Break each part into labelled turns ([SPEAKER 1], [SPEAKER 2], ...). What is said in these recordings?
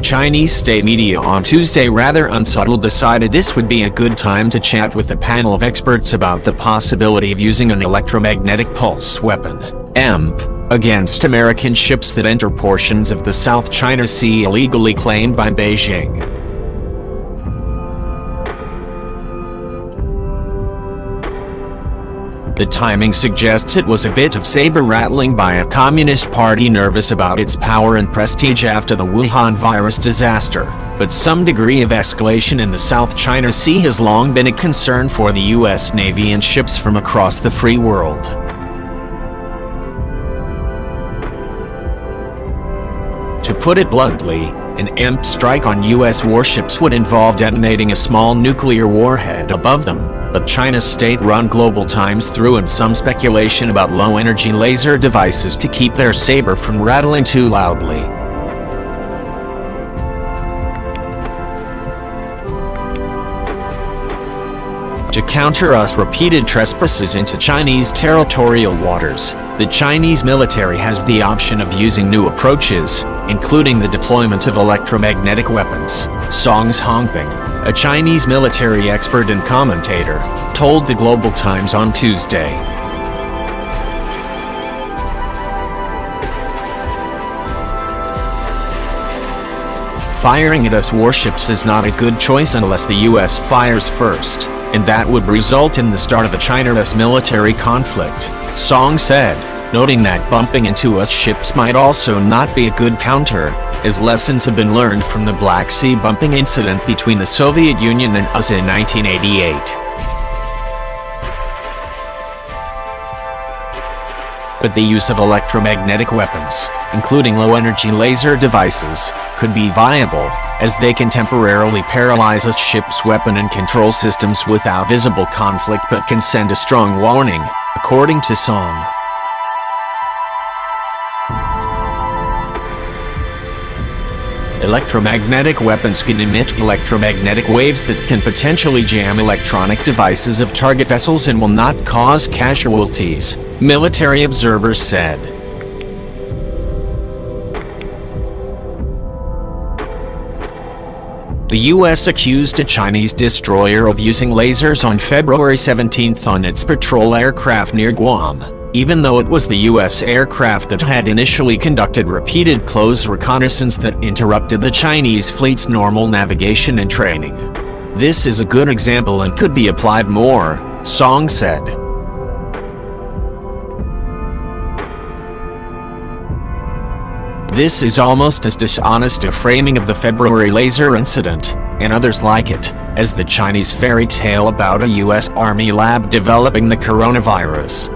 [SPEAKER 1] Chinese state media on Tuesday rather unsubtle decided this would be a good time to chat with a panel of experts about the possibility of using an electromagnetic pulse weapon, EMP, against American ships that enter portions of the South China Sea illegally claimed by Beijing. The timing suggests it was a bit of saber-rattling by a Communist Party nervous about its power and prestige after the Wuhan virus disaster, but some degree of escalation in the South China Sea has long been a concern for the U.S. Navy and ships from across the free world. To put it bluntly, an EMP strike on U.S. warships would involve detonating a small nuclear warhead above them, but China's state-run Global Times threw in some speculation about low-energy laser devices to keep their saber from rattling too loudly. To counter US repeated trespasses into Chinese territorial waters, the Chinese military has the option of using new approaches, including the deployment of electromagnetic weapons. Song Hongping, a Chinese military expert and commentator, told the Global Times on Tuesday. Firing at US warships is not a good choice unless the US fires first, and that would result in the start of a China-US military conflict, Song said, noting that bumping into US ships might also not be a good counter, as lessons have been learned from the Black Sea bumping incident between the Soviet Union and US in 1988. But the use of electromagnetic weapons, including low-energy laser devices, could be viable, as they can temporarily paralyze a ship's weapon and control systems without visible conflict but can send a strong warning, according to Song. Electromagnetic weapons can emit electromagnetic waves that can potentially jam electronic devices of target vessels and will not cause casualties, military observers said. The U.S. accused a Chinese destroyer of using lasers on February 17 on its patrol aircraft near Guam, even though it was the U.S. aircraft that had initially conducted repeated close reconnaissance that interrupted the Chinese fleet's normal navigation and training. This is a good example and could be applied more, Song said. This is almost as dishonest a framing of the February laser incident, and others like it, as the Chinese fairy tale about a U.S. Army lab developing the coronavirus.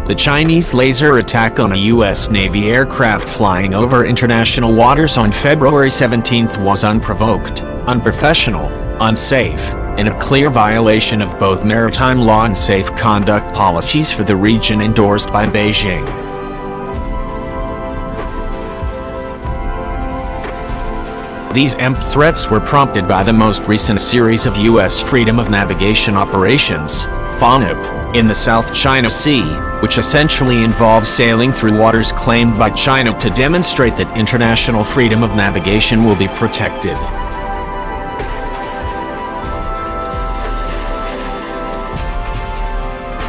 [SPEAKER 1] The Chinese laser attack on a U.S. Navy aircraft flying over international waters on February 17 was unprovoked, unprofessional, unsafe, and a clear violation of both maritime law and safe conduct policies for the region endorsed by Beijing. These EMP threats were prompted by the most recent series of U.S. Freedom of Navigation operations, FONOP, in the South China Sea, which essentially involves sailing through waters claimed by China to demonstrate that international freedom of navigation will be protected.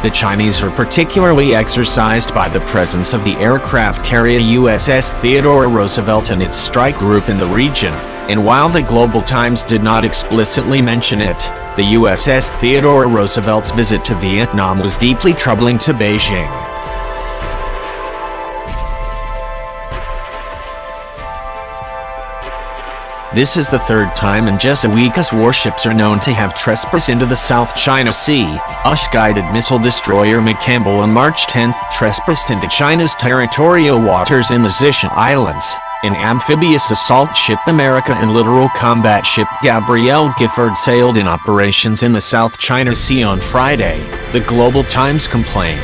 [SPEAKER 1] The Chinese are particularly exercised by the presence of the aircraft carrier USS Theodore Roosevelt and its strike group in the region, and while the Global Times did not explicitly mention it, the USS Theodore Roosevelt's visit to Vietnam was deeply troubling to Beijing. This is the third time in just a week US warships are known to have trespassed into the South China Sea. US-guided missile destroyer McCampbell on March 10 trespassed into China's territorial waters in the Zhisha Islands. An amphibious assault ship America and littoral combat ship Gabrielle Gifford sailed in operations in the South China Sea on Friday, the Global Times complained.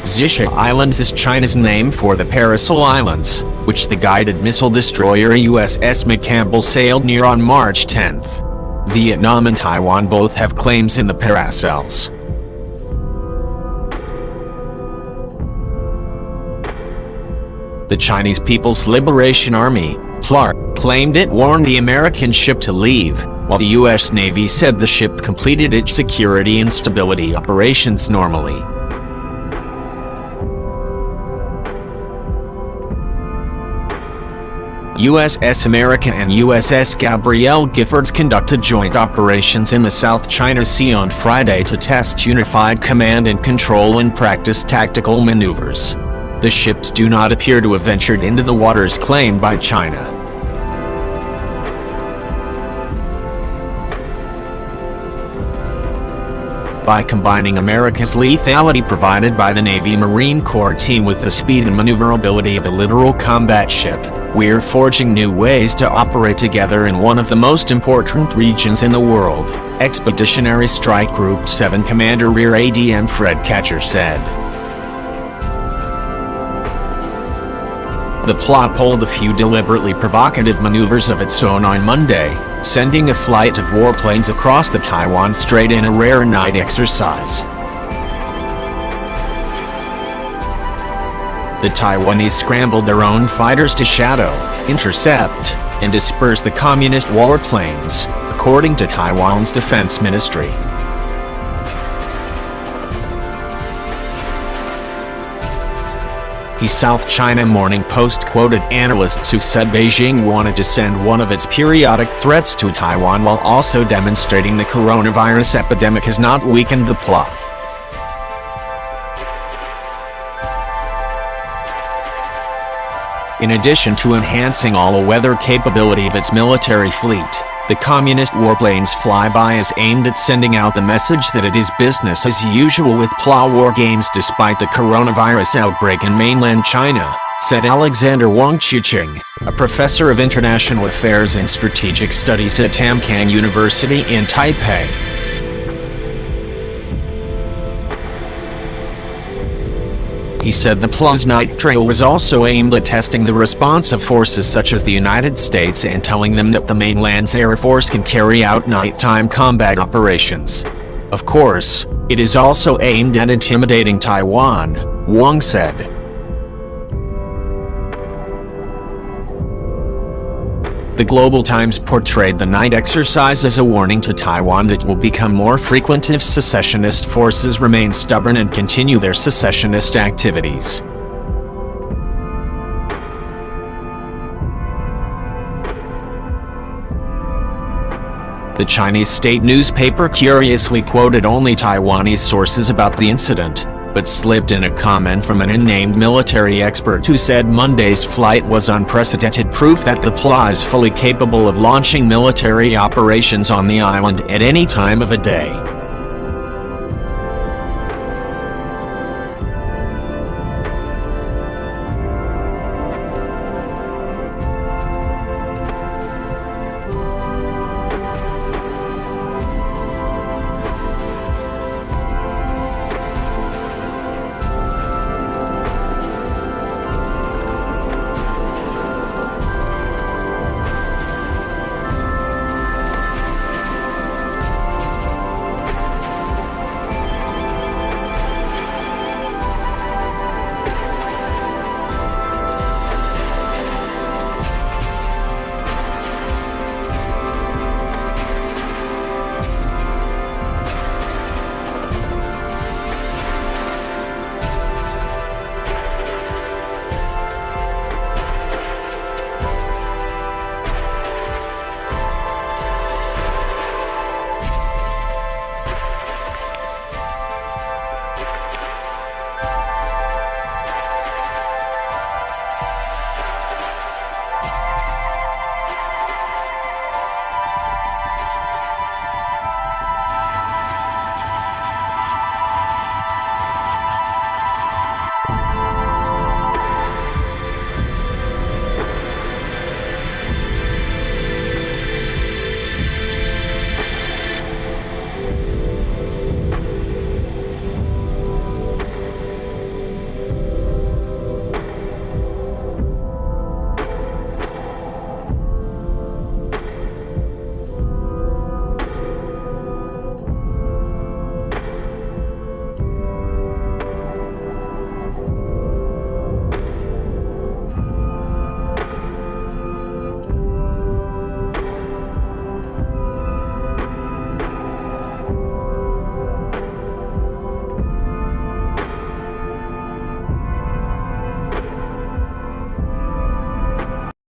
[SPEAKER 1] Zhisha Islands is China's name for the Paracel Islands, which the guided missile destroyer USS McCampbell sailed near on March 10. Vietnam and Taiwan both have claims in the Paracels. The Chinese People's Liberation Army, PLAR, claimed it warned the American ship to leave, while the U.S. Navy said the ship completed its security and stability operations normally. USS America and USS Gabrielle Giffords conducted joint operations in the South China Sea on Friday to test unified command and control and practice tactical maneuvers. The ships do not appear to have ventured into the waters claimed by China. By combining America's lethality provided by the Navy Marine Corps team with the speed and maneuverability of a literal combat ship, we're forging new ways to operate together in one of the most important regions in the world, Expeditionary Strike Group 7 Commander Rear ADM Fred Catcher said. The plot pulled a few deliberately provocative maneuvers of its own on Monday, sending a flight of warplanes across the Taiwan Strait in a rare night exercise. The Taiwanese scrambled their own fighters to shadow, intercept, and disperse the communist warplanes, according to Taiwan's defense ministry. The South China Morning Post quoted analysts who said Beijing wanted to send one of its periodic threats to Taiwan while also demonstrating the coronavirus epidemic has not weakened the plot. In addition to enhancing all-weather capability of its military fleet, the communist warplanes flyby is aimed at sending out the message that it is business as usual with PLA war games despite the coronavirus outbreak in mainland China, said Alexander Wang Chuqing, a professor of international affairs and strategic studies at Tamkang University in Taipei. He said the PLA's night trail was also aimed at testing the response of forces such as the United States and telling them that the mainland's Air Force can carry out nighttime combat operations. Of course, it is also aimed at intimidating Taiwan, Wang said. The Global Times portrayed the night exercise as a warning to Taiwan that will become more frequent if secessionist forces remain stubborn and continue their secessionist activities. The Chinese state newspaper curiously quoted only Taiwanese sources about the incident, but slipped in a comment from an unnamed military expert who said Monday's flight was unprecedented proof that the PLA is fully capable of launching military operations on the island at any time of the day.